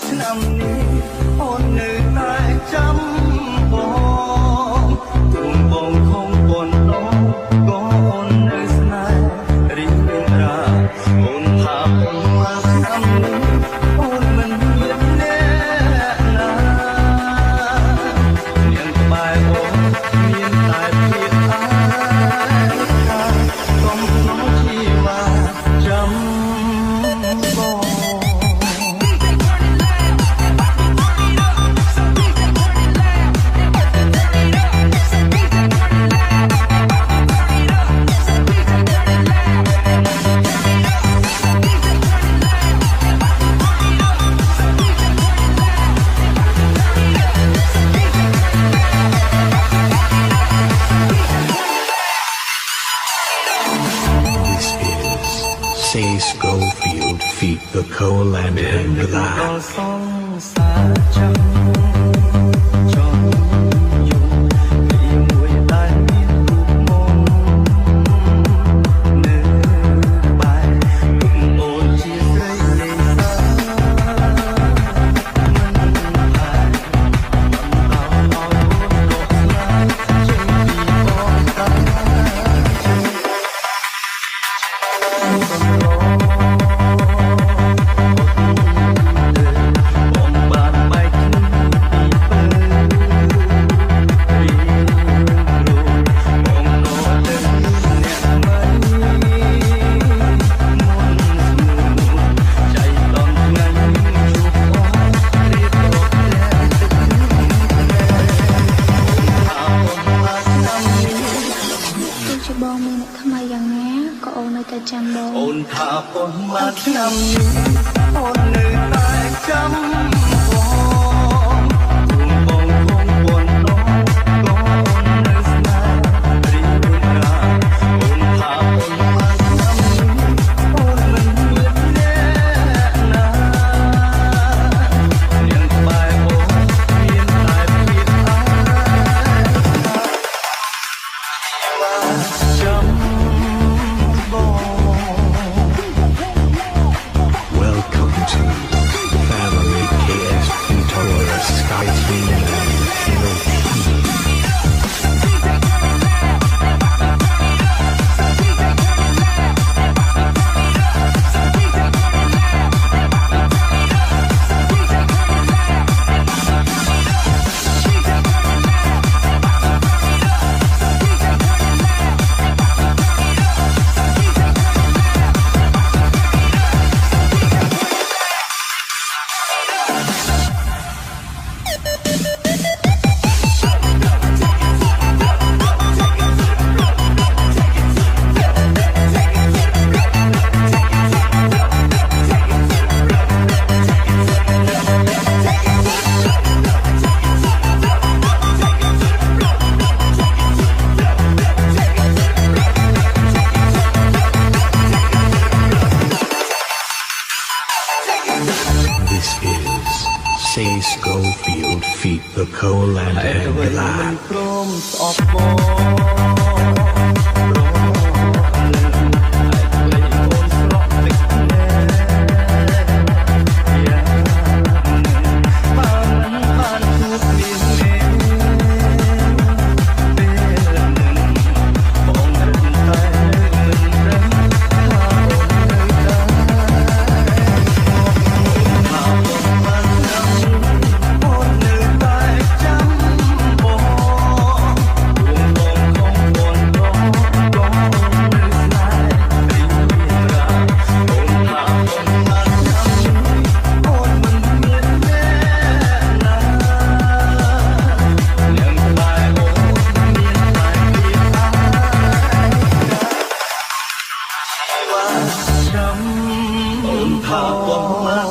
ឆ្នាំនេះអូននៅតែចាំបងគុំបងខំបនដងក៏អូននៅស្នេហ៍រីករាយអូនថាអូនមកឆ្នាំនេះអូនមិនមានអ្នកណាមានក្បែរអូនមានតែភាពអាយកុំក្នុងជីវ៉ាចាំSay Schofield feat the coal and glass. បងមានអ្នកថ្មីយ៉ាងណាក៏អូននៅតែចាំបងអូនថាប៉ុន្មានឆ្នាំនេះអូននៅតែចាំបងគុំបងខំបនដងក៏អូននៅស្នេហ៍រីករាយអូនថាប៉ុន្មានឆ្នាំនេះអូនមិនមានអ្នកណានាងក្បែរអូនមានតែភាពអាយចាំ Welcome to Family KS Pintora Sky Team This is Say Schofield feat the coal and Hãy subscribe cho kênh Ghiền Mì Gõ để không bỏ lỡ